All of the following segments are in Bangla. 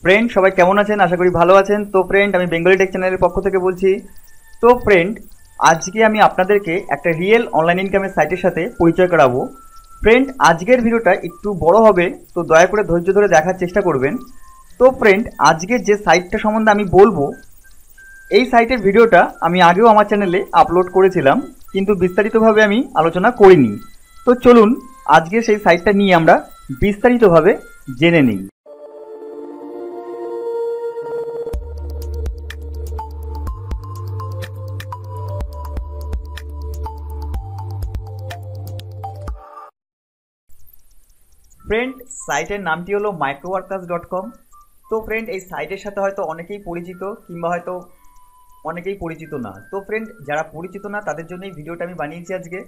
ফ্রেন্ড, সবাই কেমন আছেন? আশা করি ভালো আছেন। তো ফ্রেন্ড, আমি বেঙ্গলি টেক চ্যানেলের পক্ষ থেকে বলছি। তো ফ্রেন্ড, আজকে আমি আপনাদেরকে একটা রিয়েল অনলাইন ইনকামের সাইটের সাথে পরিচয় করাবো। ফ্রেন্ড, আজকের ভিডিওটা একটু বড় হবে, তো দয়া করে ধৈর্য ধরে দেখার চেষ্টা করবেন। তো ফ্রেন্ড, আজকের যে সাইটটা সম্বন্ধে আমি বলবো, এই সাইটের ভিডিওটা আমি আগেও আমার চ্যানেলে আপলোড করেছিলাম, কিন্তু বিস্তারিতভাবে আমি আলোচনা করিনি। তো চলুন আজকে সেই সাইটটা নিয়ে আমরা বিস্তারিতভাবে জেনে নিই। ফ্রেন্ড, সাইটের নামটি হলো microworkers.com। তো ফ্রেন্ড, এই সাইটের সাথে হয়তো অনেকেই পরিচিত, কিংবা হয়তো অনেকেই পরিচিত না। তো ফ্রেন্ড, যারা পরিচিত না তাদের জন্য এই ভিডিওটা আমি বানিয়েছি আজকে।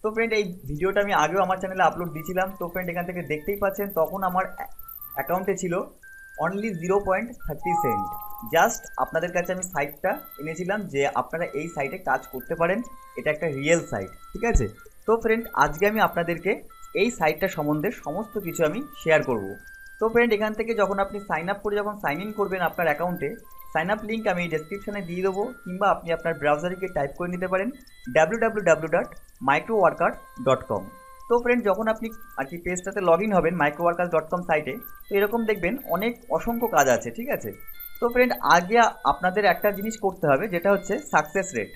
তো ফ্রেন্ড, এই ভিডিওটা আমি আগেও আমার চ্যানেলে আপলোড দিয়েছিলাম। তো ফ্রেন্ড, এখান থেকে দেখতেই পাচ্ছেন তখন আমার অ্যাকাউন্টে ছিল অনলি 0.30 সেন্ট। জাস্ট আপনাদের কাছে আমি সাইটটা এনেছিলাম যে আপনারা এই সাইটে কাজ করতে পারেন, এটা একটা রিয়েল সাইট, ঠিক আছে। তো ফ্রেন্ড, আজকে আমি আপনাদেরকে এই সাইটটা সম্বন্ধে সমস্ত কিছু আমি শেয়ার করব। তো ফ্রেন্ড, এখান থেকে যখন আপনি সাইন আপ করে যখন সাইন ইন করবেন আপনার অ্যাকাউন্টে, সাইন আপ লিঙ্ক আমি ডেসক্রিপশানে দিয়ে দেবো, কিংবা আপনি আপনার ব্রাউজারে গিয়ে টাইপ করে নিতে পারেন www.microworkers.com। তো ফ্রেন্ড, যখন আপনি আর কি পেজটাতে লগ ইন হবেন microworkers.com সাইটে, তো এরকম দেখবেন অনেক অসংখ্য কাজ আছে, ঠিক আছে। তো ফ্রেন্ড, আগে আপনাদের একটা জিনিস করতে হবে, যেটা হচ্ছে সাকসেস রেট।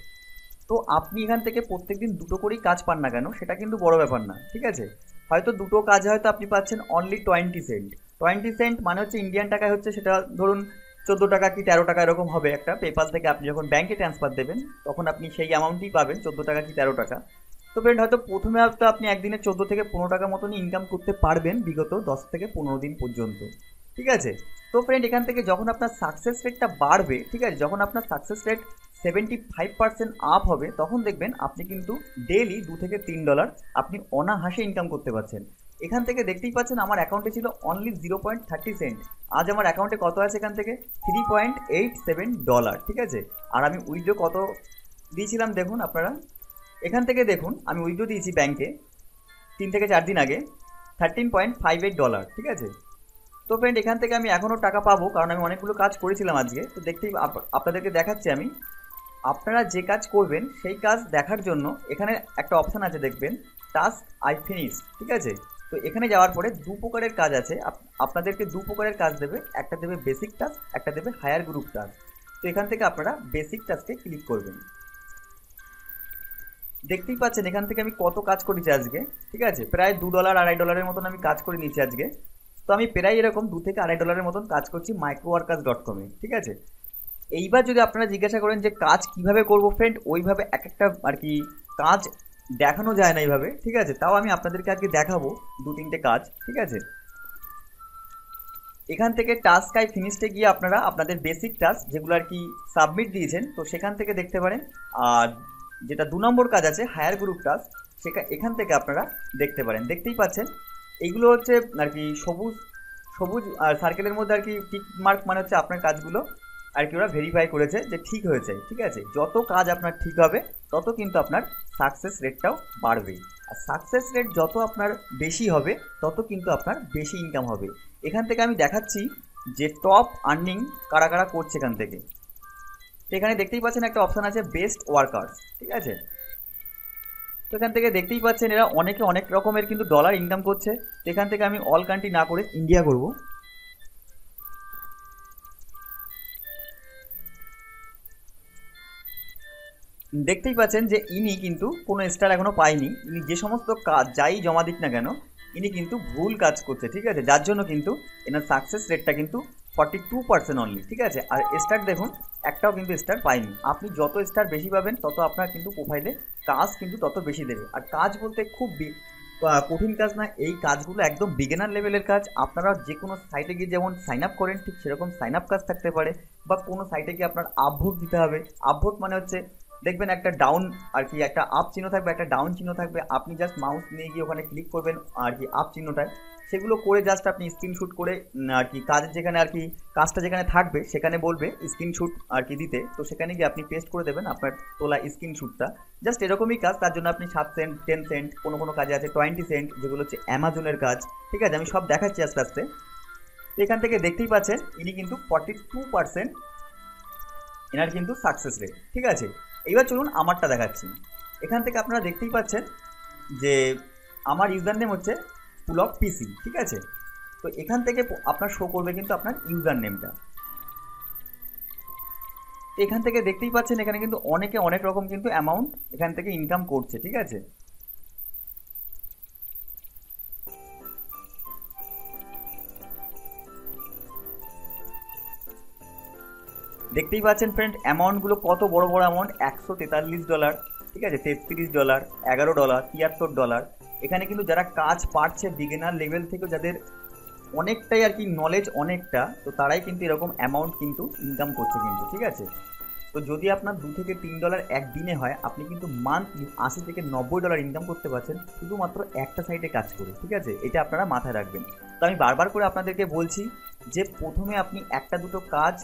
তো আপনি এখান থেকে প্রত্যেকদিন দুটো করেই কাজ পান না কেন, সেটা কিন্তু বড় ব্যাপার না, ঠিক আছে। হয়তো দুটো কাজ হয়তো আপনি পাচ্ছেন অনলি 20 সেন্ট। 20 সেন্ট মানে হচ্ছে ইন্ডিয়ান টাকায় হচ্ছে সেটা ধরুন 14 টাকা কি 13 টাকা এরকম হবে। একটা পেপাল থেকে আপনি যখন ব্যাংকে ট্রান্সফার দেবেন তখন আপনি সেই অ্যামাউন্টই পাবেন, 14 টাকা কি 13 টাকা। তো ফ্রেন্ড, হয়তো প্রথমে হয়তো আপনি একদিনে 14 থেকে 15 টাকা মতনই ইনকাম করতে পারবেন বিগত 10 থেকে 15 দিন পর্যন্ত, ঠিক আছে। তো ফ্রেন্ড, এখান থেকে যখন আপনার সাকসেস রেটটা বাড়বে, ঠিক আছে, যখন আপনার সাকসেস রেট 75% আপ হবে, তখন দেখবেন আপনি কিন্তু ডেইলি $2 থেকে $3 আপনি অনাহাসে ইনকাম করতে পারছেন। এখান থেকে দেখতেই পাচ্ছেন আমার অ্যাকাউন্টে ছিল অনলি 0.30 সেন্ট। আজ আমার অ্যাকাউন্টে কত আছে এখান থেকে $3.87, ঠিক আছে। আর আমি উইথড্র কত দিয়েছিলাম দেখুন আপনারা, এখান থেকে দেখুন আমি উইথড্র দিয়েছি ব্যাংকে 3 থেকে 4 দিন আগে $13.58, ঠিক আছে। তো ফ্রেন্ড, এখান থেকে আমি এখনও টাকা পাবো, কারণ আমি অনেকগুলো কাজ করেছিলাম আজকে। তো দেখতেই আপনাদেরকে দেখাচ্ছি আমি। আপনারা যে কাজ করবেন সেই কাজ দেখার জন্য এখানে একটা অপশান আছে, দেখবেন টাস্ক আই ফিনিশ, ঠিক আছে। তো এখানে যাওয়ার পরে দু প্রকারের কাজ আছে, আপনাদেরকে দু প্রকারের কাজ দেবে, একটা দেবে বেসিক টাস্ক, একটা দেবে হায়ার গ্রুপ টাস্ক। তো এখান থেকে আপনারা বেসিক টাস্কে ক্লিক করবেন। দেখতেই পাচ্ছেন এখান থেকে আমি কত কাজ করেছি আজকে, ঠিক আছে। প্রায় $2 $2.5 মতন আমি কাজ করে নিয়েছি আজকে। তো আমি প্রায় এরকম $2 থেকে $2.5 মতন কাজ করছি microworkers.com-এ, ঠিক আছে। এইবার যদি আপনারা জিজ্ঞাসা করেন যে কাজ কিভাবে করব, ফ্রেন্ড, ওইভাবে এক একটা আর কি কাজ দেখানো যায় না এইভাবে, ঠিক আছে। তাও আমি আপনাদেরকে আজকে দেখাবো 2-3টে কাজ, ঠিক আছে। এখান থেকে টাস্ক আই ফিনিশে গিয়ে আপনারা আপনাদের বেসিক টাস্ক যেগুলো আর কি সাবমিট দিয়েছেন, তো সেখান থেকে দেখতে পারেন। আর যেটা 2 নম্বর কাজ আছে হায়ার গ্রুপ টাস্ক, এখান থেকে আপনারা দেখতে পারেন। দেখতেই পাচ্ছেন এইগুলো হচ্ছে আর কি সবুজ সবুজ আর সার্কেলের মধ্যে আর কি টিক মার্ক, মানে হচ্ছে আপনার কাজগুলো আর কি ওরা ভেরিফাই করেছে যে ঠিক হয়েছে, ঠিক আছে। যত কাজ আপনার ঠিক হবে তত কিন্তু আপনার সাকসেস রেটটাও বাড়বে। আর সাকসেস রেট যত আপনার বেশি হবে তত কিন্তু আপনার বেশি ইনকাম হবে। এখান থেকে আমি দেখাচ্ছি যে টপ আর্নিং কারা কারা করছে এখান থেকে। তো এখানে দেখতেই পাচ্ছেন একটা অপশান আছে বেস্ট ওয়ার্কার্স, ঠিক আছে। তো এখান থেকে দেখতেই পাচ্ছেন এরা অনেকে অনেক রকমের কিন্তু ডলার ইনকাম করছে। তো এখান থেকে আমি অল কান্ট্রি না করে ইন্ডিয়া করব। দেখতেই পাচ্ছেন যে ইনি কিন্তু কোনো স্টার এখনো পায়নি। ইনি যে সমস্ত কাজ যাই জমা দিক না কেন, ইনি কিন্তু ভুল কাজ করছে, ঠিক আছে, যার জন্য কিন্তু এনার সাকসেস রেটটা কিন্তু 42% অনলি, ঠিক আছে। আর স্টার দেখুন একটাও কিন্তু স্টার পায়নি। আপনি যত স্টার বেশি পাবেন তত আপনার কিন্তু প্রোফাইলে কাজ কিন্তু তত বেশি দেবে। আর কাজ বলতে খুব কঠিন কাজ না, এই কাজগুলো একদম বিগিনার লেভেলের কাজ। আপনারা যে কোনো সাইটে গিয়ে যেমন সাইন আপ করেন ঠিক সেরকম সাইন আপ কাজ থাকতে পারে, বা কোনো সাইটে গিয়ে আপনার আপভোট দিতে হবে। আপভোট মানে হচ্ছে দেখবেন একটা ডাউন আর কি একটা আপ চিহ্ন থাকবে, একটা ডাউন চিহ্ন থাকবে, আপনি জাস্ট মাউস নিয়ে গিয়ে ওখানে ক্লিক করবেন আর কি আপ চিহ্নটায়। সেগুলো করে জাস্ট আপনি স্ক্রিনশুট করে আর কি কাজের যেখানে আর কি কাজটা যেখানে থাকবে সেখানে বলবে স্ক্রিনশুট আর কি দিতে, তো সেখানে গিয়ে আপনি পেস্ট করে দেবেন আপনার তোলা স্ক্রিনশুটটা। জাস্ট এরকমই কাজ, তার জন্য আপনি 7 সেন্ট 10 সেন্ট, কোনো কোনো কাজে আছে 20 সেন্ট, যেগুলো হচ্ছে অ্যামাজনের কাজ, ঠিক আছে। আমি সব দেখাচ্ছি আস্তে আস্তে। তো এখান থেকে দেখতেই পাচ্ছেন ইনি কিন্তু 42% এনার কিন্তু সাকসেস রেট, ঠিক আছে। এইবার চলুন আমারটা দেখাচ্ছি। এখান থেকে আপনারা দেখতেই পাচ্ছেন যে আমার ইউজার নেম হচ্ছে পুলক পিসি, ঠিক আছে। তো এখান থেকে আপনার শো করবে কিন্তু আপনার ইউজার নেমটা। এখান থেকে দেখতেই পাচ্ছেন এখানে কিন্তু অনেকে অনেক রকম কিন্তু অ্যামাউন্ট এখান থেকে ইনকাম করছে, ঠিক আছে। দেখতেই পাচ্ছেন ফ্রেন্ড অ্যামাউন্টগুলো কত বড় বড় অ্যামাউন্ট, $143, ঠিক আছে, $33, $11, $73। এখানে কিন্তু যারা কাজ পারছে বিগিনার লেভেল থেকে, যাদের অনেকটাই আর কি নলেজ অনেকটা, তো তারাই কিন্তু এরকম অ্যামাউন্ট কিন্তু ইনকাম করছে কিন্তু, ঠিক আছে। তো যদি আপনার $2 থেকে $3 একদিনে হয়, আপনি কিন্তু মান্থলি $80 থেকে $90 ইনকাম করতে পারছেন শুধুমাত্র একটা সাইটে কাজ করে, ঠিক আছে। এটা আপনারা মাথায় রাখবেন। তো আমি বারবার করে আপনাদেরকে বলছি যে প্রথমে আপনি একটা দুটো কাজ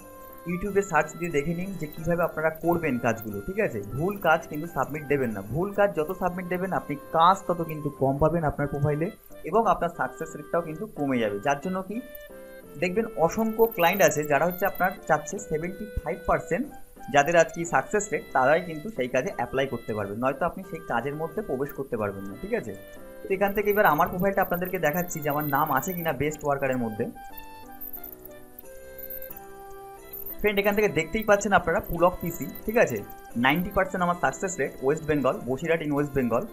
ইউটিউবে সার্চ দিয়ে দেখে নিন যে কীভাবে আপনারা করবেন কাজগুলো, ঠিক আছে। ভুল কাজ কিন্তু সাবমিট দেবেন না। ভুল কাজ যত সাবমিট দেবেন আপনি কাজ তত কিন্তু কম পাবেন আপনার প্রোফাইলে, এবং আপনার সাকসেস রেটটাও কিন্তু কমে যাবে। যার জন্য কি দেখবেন অসংখ্য ক্লায়েন্ট আছে যারা হচ্ছে আপনার চাচ্ছে 75% যাদের আর কি সাকসেস রেট, তারাই কিন্তু সেই কাজে অ্যাপ্লাই করতে পারবেন, নয়তো আপনি সেই কাজের মধ্যে প্রবেশ করতে পারবেন না, ঠিক আছে। তো এখান থেকে এবার আমার প্রোফাইলটা আপনাদেরকে দেখাচ্ছি যে আমার নাম আছে কিনা বেস্ট ওয়ার্কারের মধ্যে। ফ্রেন্ড এখান থেকে দেখতেই পাচ্ছেন আপনারা পুলক পিসি, ঠিক আছে। 90% আমার success rate, West Bengal, Basirhat in West Bengal.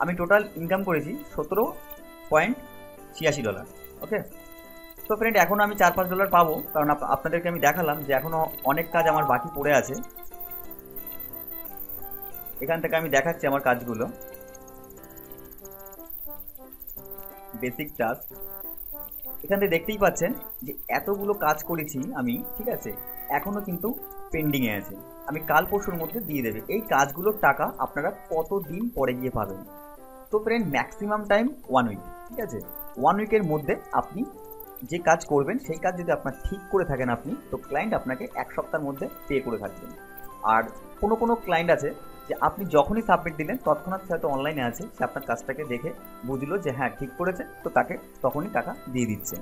আমি টোটাল ইনকাম করেছি $17.86, ওকে। তো ফ্রেন্ড এখনও আমি $4-5 পাবো, কারণ আপনাদেরকে আমি দেখালাম যে এখনও অনেক কাজ আমার বাকি পড়ে আছে। এখান থেকে আমি দেখাচ্ছি আমার কাজগুলো। বেসিক টাস্ক, এখান থেকে দেখতেই পাচ্ছেন যে এতগুলো কাজ করেছি আমি, ঠিক আছে, এখনও কিন্তু পেন্ডিংয়ে আছে। আমি কাল পরশুর মধ্যে দিয়ে দেবে। এই কাজগুলোর টাকা আপনারা কতদিন পরে গিয়ে পাবেন? তো ফ্রেন্ড ম্যাক্সিমাম টাইম 1 উইক, ঠিক আছে। 1 উইকের মধ্যে আপনি যে কাজ করবেন সেই কাজ যদি আপনার ঠিক করে থাকেন আপনি, তো ক্লায়েন্ট আপনাকে 1 সপ্তাহের মধ্যে পে করে থাকবেন। আর কোনো ক্লায়েন্ট আছে যে আপনি যখনই সাবমিট দিলেন তৎক্ষণাৎ হয়তো অনলাইনে আছে, সে আপনার কাজটাকে দেখে বুঝলো যে হ্যাঁ ঠিক করেছে, তো তাকে তখনই টাকা দিয়ে দিচ্ছে।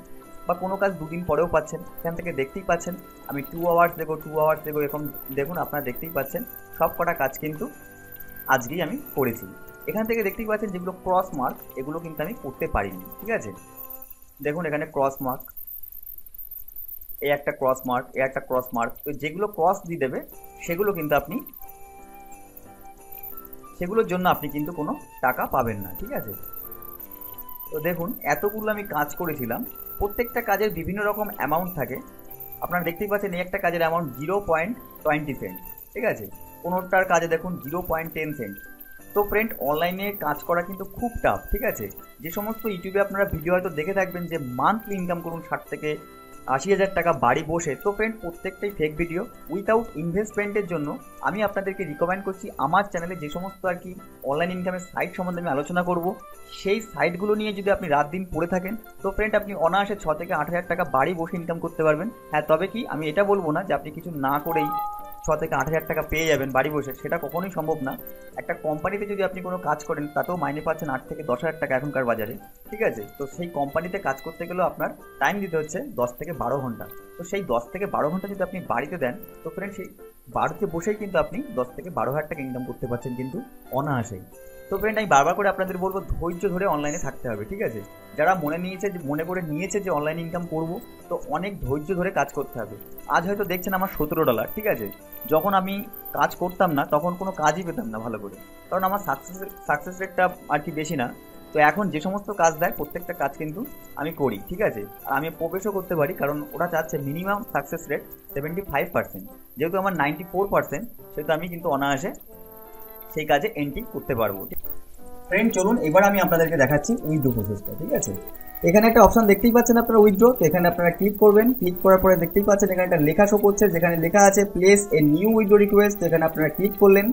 বা কোনো কাজ 2 দিন পরেও পাচ্ছেন। এখান থেকে দেখতেই পাচ্ছেন আমি 2 আওয়ার্স দেখো এখন দেখুন আপনারা দেখতেই পাচ্ছেন সব কটা কাজ কিন্তু আজকেই আমি করেছি। এখান থেকে দেখতেই পাচ্ছেন যেগুলো ক্রস মার্ক, এগুলো কিন্তু আমি করতে পারিনি, ঠিক আছে। দেখুন এখানে ক্রস মার্ক, এই একটা ক্রস মার্ক, এই একটা ক্রস মার্ক। তো যেগুলো ক্রস দিয়ে দেবে সেগুলো কিন্তু আপনি, সেগুলোর জন্য আপনি কিন্তু কোনো টাকা পাবেন না, ঠিক আছে। তো দেখুন এতগুলো আমি কাজ করেছিলাম, প্রত্যেকটা কাজের বিভিন্ন রকম অ্যামাউন্ট থাকে। আপনারা দেখতেই পাচ্ছেন এই একটা কাজের অ্যামাউন্ট 0.20 সেন্ট, ঠিক আছে। কোনোটার কাজে দেখুন 0.10 সেন্ট। তো ফ্রেন্ড অনলাইনে কাজ করা কিন্তু খুব টাফ, ঠিক আছে। যে সমস্ত ইউটিউবে আপনারা ভিডিও হয়তো দেখে থাকবেন যে মান্থলি ইনকাম করুন 60 থেকে 80,000 টাকা বাড়ি বসে, তো ফ্রেন্ড প্রত্যেকটাই ফেক ভিডিও উইথাউট ইনভেস্টমেন্টের জন্য। আমি আপনাদেরকে রিকমেন্ড করছি আমার চ্যানেলে যে সমস্ত আর কি অনলাইন ইনকামের সাইট সম্বন্ধে আমি আলোচনা করব, সেই সাইটগুলো নিয়ে যদি আপনি রাত দিন পড়ে থাকেন, তো ফ্রেন্ড আপনি অনায়াসে 6 থেকে 8,000 টাকা বাড়ি বসে ইনকাম করতে পারবেন। হ্যাঁ, তবে কি আমি এটা বলবো না যে আপনি কিছু না করেই 6 থেকে 8,000 টাকা পেয়ে যাবেন বাড়ি বসে, সেটা কখনোই সম্ভব না। একটা কোম্পানিতে যদি আপনি কোনো কাজ করেন তাতেও মাইনে পাচ্ছেন 8 থেকে 10,000 টাকা এখনকার বাজারে, ঠিক আছে। তো সেই কোম্পানিতে কাজ করতে গেলেও আপনার টাইম দিতে হচ্ছে 10 থেকে 12 ঘন্টা। তো সেই 10 থেকে 12 ঘন্টা যদি আপনি বাড়িতে দেন, তো ফ্রেন্ড সেই বাড়িতে বসেই কিন্তু আপনি 10 থেকে 12,000 টাকা ইনকাম করতে পারছেন কিন্তু অনায়াসেই। তো ফ্রেন্ড আমি বারবার করে আপনাদের বলবো ধৈর্য ধরে অনলাইনে থাকতে হবে, ঠিক আছে। যারা মনে করে নিয়েছে যে অনলাইন ইনকাম করব, তো অনেক ধৈর্য ধরে কাজ করতে হবে। আজ হয়তো দেখছেন আমার $17, ঠিক আছে। যখন আমি কাজ করতাম না তখন কোনো কাজই পেতাম না ভালো করে, কারণ আমার সাকসেস রেটটা আর কি বেশি না। তো এখন যে সমস্ত কাজ দেয় প্রত্যেকটা কাজ কিন্তু আমি করি, ঠিক আছে। আর আমি প্রবেশও করতে পারি, কারণ ওরা চাচ্ছে মিনিমাম সাকসেস রেট 75%। যেহেতু আমার 94%, সেহেতু আমি কিন্তু অনায়াসে সেই কাজে এন্ট্রি করতে পারবো। ফ্রেন্ড চলুন এবার আমি আপনাদেরকে দেখাচ্ছি উইথড্র প্রসেসটা, ঠিক আছে। এখানে একটা অপশন দেখতেই পাচ্ছেন আপনারা উইথড্র, তো এখানে আপনারা ক্লিক করবেন। ক্লিক করার পরে দেখতেই পাচ্ছেন এখানে একটা লেখা শো করছে, যেখানে লেখা আছে place a new withdraw request. এখানে আপনারা ক্লিক করলেন।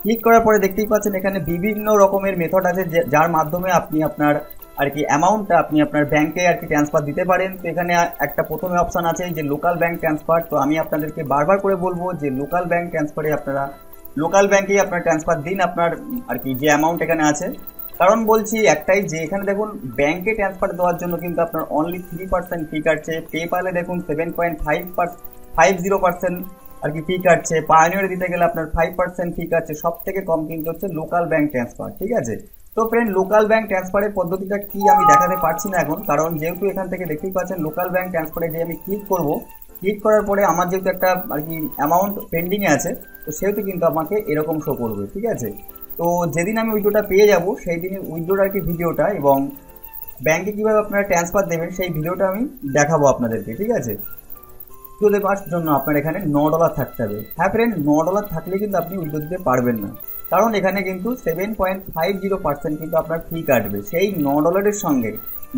ক্লিক করার পরে দেখতেই পাচ্ছেন এখানে বিভিন্ন রকমের মেথড আছে যার মাধ্যমে আপনি আপনার আর কি অ্যামাউন্টটা আপনি আপনার ব্যাংকে আর কি ট্রান্সফার দিতে পারেন। তো এখানে একটা প্রথমে অপশন আছে যে লোকাল ব্যাংক ট্রান্সফার। তো আমি আপনাদেরকে বারবার করে বলবো যে লোকাল ব্যাংক ট্রান্সফারে আপনারা লোকাল ব্যাংকেই আপনার ট্রান্সফার দিন আপনার আর কি যে অ্যামাউন্ট এখানে আছে। কারণ বলছি একটাই যে এখানে দেখুন ব্যাংকে ট্রান্সফার দেওয়ার জন্য কিন্তু আপনার অনলি 3% ফি কাটছে, পেপালে দেখুন 7.50% আর কি ফি কাটছে, পায়োনিয়ারে দিতে গেলে আপনার 5% ফি কাটছে। সব থেকে কম কিন্তু হচ্ছে লোকাল ব্যাংক ট্রান্সফার, ঠিক আছে। তো ফ্রেন্ড লোকাল ব্যাংক ট্রান্সফারের পদ্ধতিটা কি আমি দেখাতে পারছি না এখন, কারণ যেহেতু এখান থেকে দেখতেই পাচ্ছেন লোকাল ব্যাংক ট্রান্সফারে যে আমি ক্লিক করব, ক্লিক করার পরে আমার যেহেতু একটা আর কি অ্যামাউন্ট পেন্ডিংয়ে আছে, তো সেহেতু কিন্তু আমাকে এরকম শো করবে, ঠিক আছে। তো যেদিন আমি উইথড্রটা পেয়ে যাব সেই দিনই উইথড্রোর আর কি ভিডিওটা এবং ব্যাংকে কীভাবে আপনারা ট্রান্সফার দেবেন সেই ভিডিওটা আমি দেখাবো আপনাদেরকে, ঠিক আছে। উইথড্রো দেওয়ার জন্য আপনার এখানে $9 থাকতে হবে। হ্যাঁ ফ্রেন্ড, $9 থাকলে কিন্তু আপনি উইথড্রো দিতে পারবেন না, কারণ এখানে কিন্তু 7.50% কিন্তু আপনার ফি কাটবে। সেই $9 সঙ্গে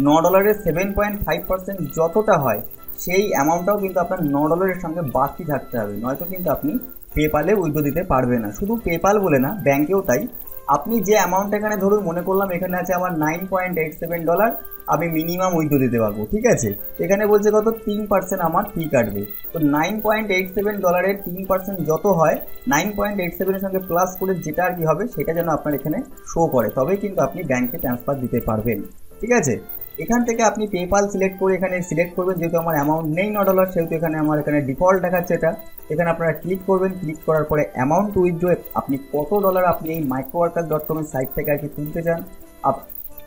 $9 7.5% যতটা হয় সেই অ্যামাউন্টটাও কিন্তু আপনার $9 সঙ্গে বাকি থাকতে হবে, নয়তো কিন্তু আপনি পেপালে উইথড্রো দিতে পারবে না। শুধু পেপাল বলে না, ব্যাংকেও তাই। আপনি যে অ্যামাউন্ট এখানে ধরুন মনে করলাম এখানে আছে আমার $9.87, আমি মিনিমাম উইথড্রো দিতে পারবো, ঠিক আছে। এখানে বলছে কত 3% আমার ফি কাটবে। তো $9.87 3% যত হয় 9.87 এর সঙ্গে প্লাস করে যেটা আর কি হবে সেটা যেন আপনার এখানে শো করে, তবেই কিন্তু আপনি ব্যাংকে ট্রান্সফার দিতে পারবেন, ঠিক আছে। এখান থেকে আপনি পেপাল সিলেক্ট করে এখানে সিলেক্ট করবেন, যেহেতু আমার অ্যামাউন্ট নেই $9 সেহেতু এখানে আমার এখানে ডিফল্ট দেখাচ্ছে এটা। এখানে আপনারা ক্লিক করবেন, ক্লিক করার পরে অ্যামাউন্ট উইথড্র, আপনি কত ডলার আপনি এই microworkers.com এর সাইট থেকে আর কি তুলতে চান।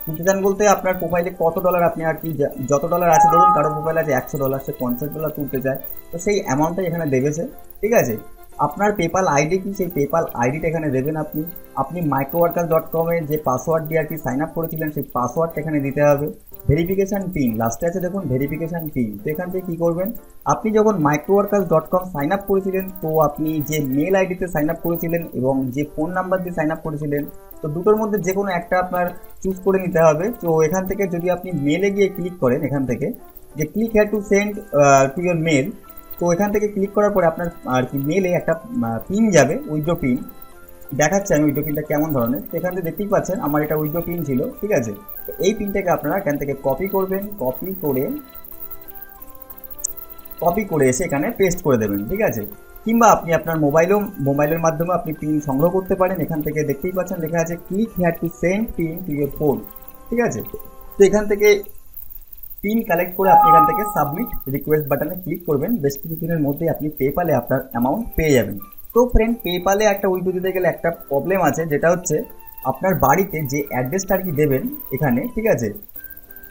তুলতে চান বলতে আপনার প্রোফাইলে কত ডলার আপনি আর কি যত ডলার আছে, ধরুন কারো প্রোফাইল আছে $100, সে $50 তুলতে চায়, তো সেই অ্যামাউন্টটাই এখানে দেবেছে, ঠিক আছে। আপনার পেপাল আইডি কি সেই পেপাল আইডিটা এখানে দেবেন। আপনি microworkers.com এর যে পাসওয়ার্ড দিয়ে আর কি সাইন আপ করেছিলেন সেই পাসওয়ার্ডটা এখানে দিতে হবে। ভেরিফিকেশান পিন লাস্টে আছে দেখুন, ভেরিফিকেশান পিন। তো এখান থেকে কী করবেন, আপনি যখন microworkers.com সাইন আপ করেছিলেন, তো আপনি যে মেল আইডিতে সাইন আপ করেছিলেন এবং যে ফোন নাম্বার দিয়ে সাইন আপ করেছিলেন, তো দুটোর মধ্যে যে কোনো একটা আপনার চুজ করে নিতে হবে। তো এখান থেকে যদি আপনি মেলে গিয়ে ক্লিক করেন, এখান থেকে যে click here to send to your mail, তো এখান থেকে ক্লিক করার পরে আপনার আর কি মেলে একটা পিন যাবে, উইথড্র পিন দেখাচ্ছে আমি উইথড্র পিনটা কেমন ধরনের। তো এখান থেকে দেখতেই পাচ্ছেন আমার এটা উইথড্র পিন ছিল, ঠিক আছে। তো এই পিনটাকে আপনারা এখান থেকে কপি করবেন, কপি করে এসে এখানে পেস্ট করে দেবেন, ঠিক আছে। কিংবা আপনি আপনার মোবাইলের মাধ্যমে আপনি পিন সংগ্রহ করতে পারেন। এখান থেকে দেখতেই পাচ্ছেন লেখা আছে click here to send pin to your phone, ঠিক আছে। তো এখান থেকে পিন কালেক্ট করে আপনি এখান থেকে সাবমিট রিকোয়েস্ট বাটনে ক্লিক করবেন। বেশ কিছুদিনের মধ্যেই আপনি পেপালে আপনার অ্যামাউন্ট পেয়ে যাবেন। তো ফ্রেন্ড, পেপালে একটা উইথড্র দিতে গেলে একটা প্রবলেম আছে, যেটা হচ্ছে আপনার বাড়িতে যে অ্যাড্রেসটা আর কি দেবেন এখানে, ঠিক আছে।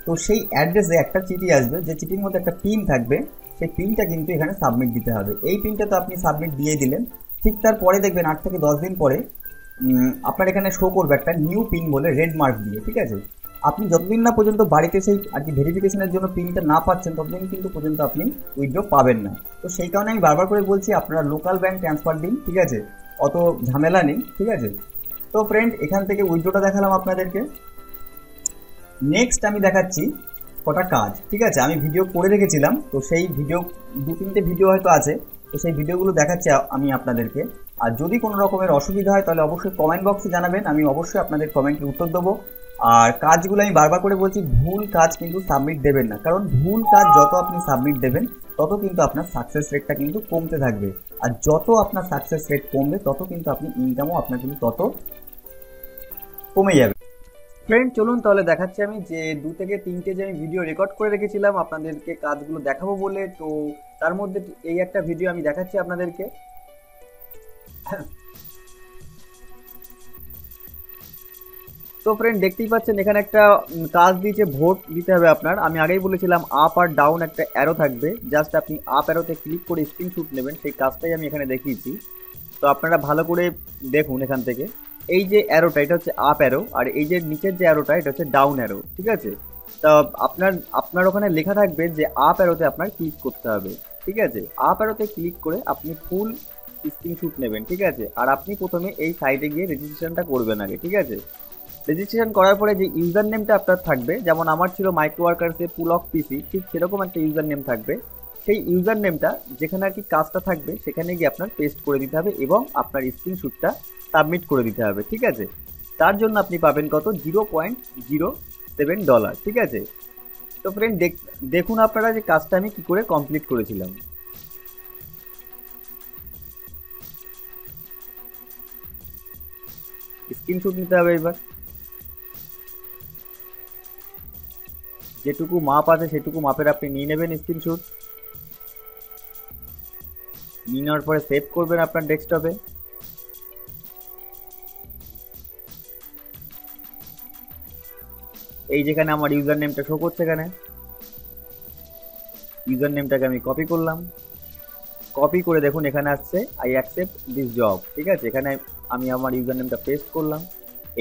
তো সেই অ্যাড্রেসে একটা চিঠি আসবে, যে চিঠির মধ্যে একটা পিন থাকবে, সেই পিনটা কিন্তু এখানে সাবমিট দিতে হবে। এই পিনটা তো আপনি সাবমিট দিয়ে দিলেন, ঠিক তারপরে দেখবেন 8 থেকে 10 দিন পরে আপনার এখানে শো করবে একটা নিউ পিন বলে রেড মার্ক দিয়ে, ঠিক আছে। আপনি যতদিন না পর্যন্ত বাড়িতে সেই আর কি ভেরিফিকেশনের জন্য পিনটা না পাচ্ছেন ততদিন কিন্তু পর্যন্ত আপনি উইথড্র পাবেন না। তো সেই কারণে আমি বারবার করে বলছি আপনারা লোকাল ব্যাংক ট্রান্সফার দিন, ঠিক আছে, অত ঝামেলা নেই, ঠিক আছে। তো ফ্রেন্ড, এখান থেকে উইথড্রটা দেখালাম আপনাদেরকে। নেক্সট আমি দেখাচ্ছি কটা কাজ, ঠিক আছে। আমি ভিডিও করে রেখেছিলাম, তো সেই ভিডিও 2-3টে ভিডিও হয়তো আছে, তো সেই ভিডিওগুলো দেখাচ্ছি আমি আপনাদেরকে। আর যদি কোনো রকমের অসুবিধা হয় তাহলে অবশ্যই কমেন্ট বক্সে জানাবেন, আমি অবশ্যই আপনাদের কমেন্টের উত্তর দেবো। আর কাজগুলো আমি বারবার করে বলছি, ভুল কাজ কিন্তু সাবমিট দেবেন না, কারণ ভুল কাজ যত আপনি সাবমিট দেবেন তত কিন্তু আপনার সাকসেস রেটটা কিন্তু কমতে থাকবে। আর যত আপনার সাকসেস রেট কমবে তত কিন্তু আপনি ইনকামও আপনার কিন্তু তত কমে যাবে। ফ্রেন্ড, চলুন তাহলে দেখাচ্ছি আমি যে 2 থেকে 3টে যে আমি ভিডিও রেকর্ড করে রেখেছিলাম আপনাদেরকে কাজগুলো দেখাবো বলে, তো তার মধ্যে এই একটা ভিডিও আমি দেখাচ্ছি আপনাদেরকে। তো ফ্রেন্ড, দেখতেই পাচ্ছেন এখানে একটা কাজ দিয়েছে, ভোট দিতে হবে আপনার। আমি আগেই বলেছিলাম আপ আর ডাউন একটা অ্যারো থাকবে, জাস্ট আপনি আপ অ্যারোতে ক্লিক করে স্ক্রিনশট নেবেন, সেই কাজটাই আমি এখানে দেখিয়েছি। তো আপনারা ভালো করে দেখুন, এখান থেকে এই যে অ্যারোটা এটা হচ্ছে আপ অ্যারো, আর এই যে নিচের যে অ্যারোটা এটা হচ্ছে ডাউন অ্যারো, ঠিক আছে। তা আপনার ওখানে লেখা থাকবে যে আপ অ্যারোতে আপনার ক্লিক করতে হবে, ঠিক আছে। আপ অ্যারোতে ক্লিক করে আপনি ফুল স্ক্রিনশট নেবেন, ঠিক আছে। আর আপনি প্রথমে এই সাইটে গিয়ে রেজিস্ট্রেশনটা করবেন আগে, ঠিক আছে। রেজিস্ট্রেশন করার পরে যে ইউজার নেমটা আপনার থাকবে, যেমন আমার ছিল মাইক্রোওয়ার্কার্সে পুলক পিসি, ঠিক সেরকম একটা ইউজার নেম থাকবে। সেই ইউজার নেমটা যেখানে আর কি কাজটা থাকবে সেখানে গিয়ে আপনার পেস্ট করে দিতে হবে এবং আপনার স্ক্রিনশটটা সাবমিট করে দিতে হবে, ঠিক আছে। তার জন্য আপনি পাবেন কত $0.07, ঠিক আছে। তো ফ্রেন্ড, দেখুন আপনারা যে কাজটা আমি কি করে কমপ্লিট করেছিলাম। স্ক্রিনশট নিতে হবে এবার। যেটুকু মাপ আছে সেটুকু মাপের আপনি নিয়ে নেবেন স্ক্রিনশট। নিয়ে নেওয়ার পরে সেভ করবেন আপনার ডেস্কটপে। এই যেখানে আমার ইউজার নেমটা শো করছে, এখানে ইউজার নেমটাকে আমি কপি করলাম। কপি করে দেখুন এখানে আসছে আই অ্যাকসেপ্ট দিস জব, ঠিক আছে। এখানে আমি আমার ইউজার নেমটা পেস্ট করলাম।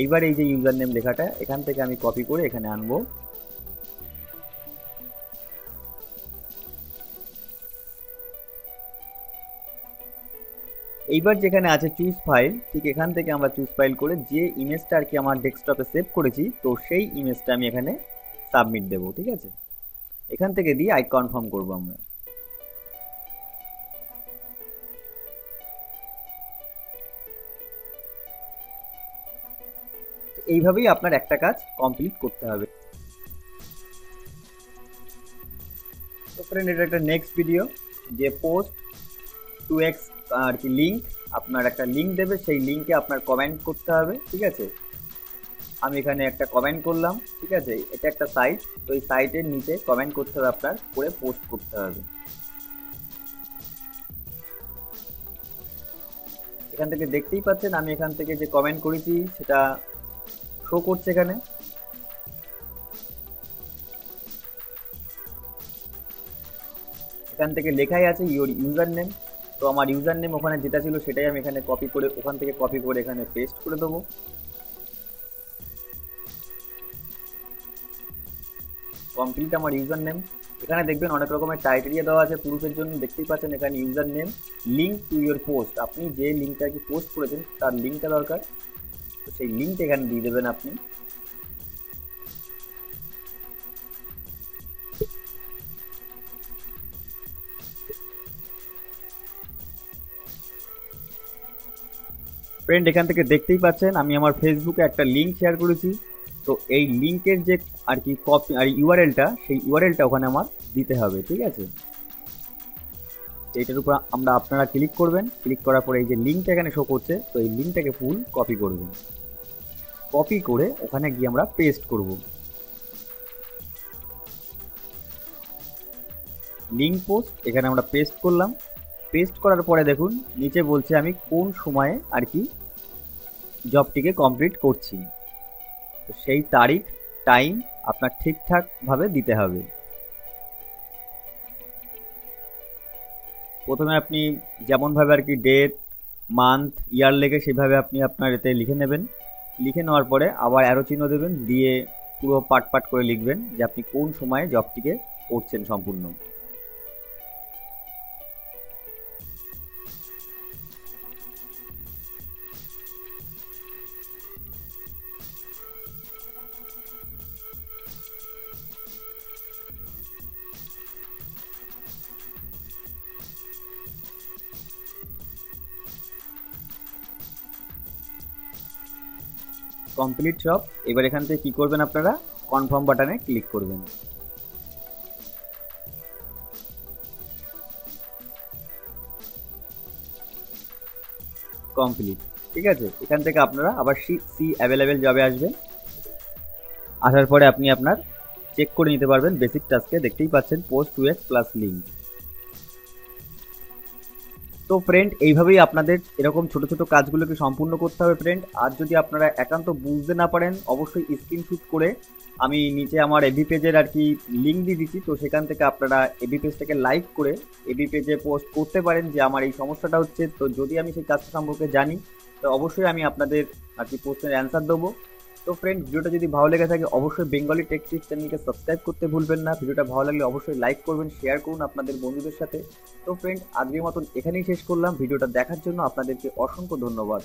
এইবার এই যে ইউজার নেম লেখাটা এখান থেকে আমি কপি করে এখানে আনবো। এইবার যেখানে আছে চুজ ফাইল, ঠিক এখান থেকে আমরা চুজ ফাইল করে যে ইমেজটা আর কি আমার ডেস্কটপে সেভ করেছি, তো সেই ইমেজটা আমি এখানে সাবমিট দেবো, ঠিক আছে। এখান থেকে দিয়ে আই কনফার্ম করবো আমরা। এইভাবেই আপনার একটা কাজ কমপ্লিট করতে হবে। তো ফ্রেন্ড, এটা একটা নেক্সট ভিডিও, যে পোস্ট 2x আর কি লিঙ্ক, আপনার একটা লিঙ্ক দেবে, সেই লিঙ্কে আপনার কমেন্ট করতে হবে, ঠিক আছে। আমি এখানে একটা কমেন্ট করলাম, ঠিক আছে। এটা একটা সাইট, তো এই সাইটের নিচে কমেন্ট করতে হবে আপনার, করে পোস্ট করতে হবে। এখান থেকে দেখতেই পাচ্ছেন আমি এখান থেকে যে কমেন্ট করেছি সেটা শো করছে এখানে। এখান থেকে লেখাই আছে ইউর ইউজার নেম, তো আমার ইউজার নেম ওখানে যেটা ছিল সেটাই আমি এখানে কপি করে, ওখান থেকে কপি করে এখানে পেস্ট করে দেবো। কমপ্লিট আমার ইউজার নেম। এখানে দেখবেন অনেক রকমের ক্রাইটেরিয়া দেওয়া আছে প্রুফের জন্য, দেখতেই পাচ্ছেন এখানে user name, link to your post, আপনি যে লিঙ্কটা কি পোস্ট করেছেন তার লিঙ্কটা দরকার, তো সেই লিঙ্কটা এখানে দিয়ে দেবেন আপনি। ফ্রেন্ড, এখান থেকে দেখতেই পাচ্ছেন আমি আমার ফেসবুকে একটা লিঙ্ক শেয়ার করেছি, তো এই লিঙ্কের যে আর কি কপি আর ইউআরএলটা, সেই ইউআরএলটা ওখানে আমার দিতে হবে, ঠিক আছে। এইটার উপর আপনারা ক্লিক করবেন, ক্লিক করার পরে এই যে লিঙ্কটা এখানে শো করছে, তো এই লিঙ্কটাকে ফুল কপি করবেন। কপি করে ওখানে গিয়ে আমরা পেস্ট করব। লিঙ্ক পোস্ট এখানে আমরা পেস্ট করলাম। পেস্ট করার পরে দেখুন নিচে বলছে আমি কোন সময়ে আর কি জবটিকে কমপ্লিট করছি, তো সেই তারিখ টাইম আপনার ঠিকঠাকভাবে দিতে হবে। প্রথমে আপনি যেমনভাবে আর কি ডেট, মান্থ, ইয়ার লেগে সেভাবে আপনি আপনার এতে লিখে নেবেন। লিখে নেওয়ার পরে আবার অ্যারো চিহ্ন দেবেন, দিয়ে পুরো পার্ট পার্ট করে লিখবেন যে আপনি কোন সময়ে জবটিকে করছেন সম্পূর্ণ। কমপ্লিট সব। এবার এখান থেকে কি করবেন, আপনারা কনফার্ম বাটনে ক্লিক করবেন। কমপ্লিট, ঠিক আছে। এখান থেকে আপনারা আবার সি অ্যাভেলেবেল জবে আসবেন। আসার পরে আপনি আপনার চেক করে নিতে পারবেন বেসিক টাস্কে, দেখতেই পাচ্ছেন পোস্ট 2x প্লাস লিঙ্ক। তো ফ্রেন্ড, এইভাবেই আপনাদের এরকম ছোট ছোট কাজগুলোকে সম্পূর্ণ করতে হবে ফ্রেন্ড। আর যদি আপনারা একান্ত বুঝতে না পারেন, অবশ্যই স্ক্রিনশট করে আমি নিচে আমার এবি পেজের আর কি লিঙ্ক দিয়ে দিচ্ছি, তো সেখান থেকে আপনারা এবি পেজটাকে লাইক করে এবি পেজে পোস্ট করতে পারেন যে আমার এই সমস্যাটা হচ্ছে। তো যদি আমি সেই কাজটা সম্পর্কে জানি, তো অবশ্যই আমি আপনাদের আর কি প্রশ্নের অ্যান্সার দেবো। তো ফ্রেন্ড, ভিডিওটা যদি ভালো লেগে থাকে অবশ্যই বেঙ্গলি টেক টিপস চ্যানেলকে সাবস্ক্রাইব করতে ভুলবেন না। ভিডিওটা ভালো লাগলে অবশ্যই লাইক করবেন, শেয়ার করুন আপনাদের বন্ধুদের সাথে। তো ফ্রেন্ড, আজকের মতন এখানেই শেষ করলাম। ভিডিওটা দেখার জন্য আপনাদেরকে অসংখ্য ধন্যবাদ।